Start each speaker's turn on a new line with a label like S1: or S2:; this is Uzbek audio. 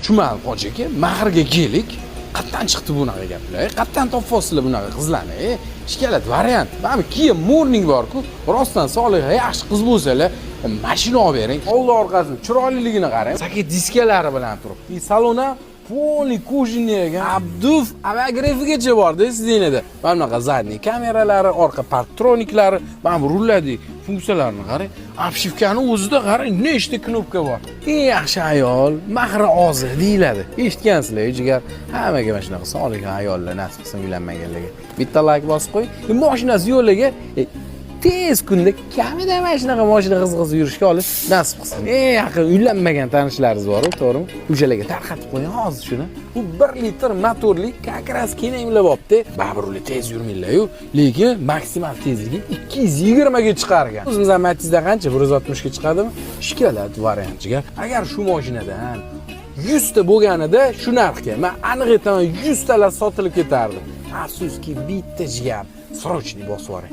S1: Jumal hoji aka, mahrga kelik. Qatdan chiqdi bunaqa gaplar? Qatdan topasizlar bunaqa qizlarni? Ishkalat variant. Mana Kia Morning bor-ku, rostdan Soliha yaxshi qiz bo'lsalar, mashina olib bering. Old orqasini chiroyliligini qarang. Saka diskalari bilan turibdi. Salona полный кожаный, Abduf avagrefigacha bor-da sizningda. Mana bunaqa zadniy kameralari, orqa parktroniklari, mana bu rulladek funksiyalarini qarang. Obshivkani o'zida qarang, nechta knopka bor. Eng yaxshi ayol, mahri ozi deyiladi. Eshitgansizlar, jigar. Hammaga mana shunaqa solih ayollar nasib qilsin uylanmaganlarga. Bitta like bosib qo'ying. Mashinasi yo'liga tez kunda kamida mana shunaqa mashina qiziqsa yurishga olish nasib qilsin. Eng yaqin uylanmagan tanishlaringiz bor-ku, to'g'rimi? O'shalarga tarqatib qo'ying hozir shuni. Bu 1 litr motorli kakras kenayimlab olibdi. Baribir ular tez yurmaylar-yu, lekin maksimal tezligi 220 ga chiqargan. O'zimiz Matizda qancha 160 ga chiqadimi? Ishkalat variantiga. Agar shu mashinadan 100 ta bo'lganida shu narxga, men aniq aytaman 100 talar sotilib ketardi. Afsuski bitta jigar srochniy bosib yuboring.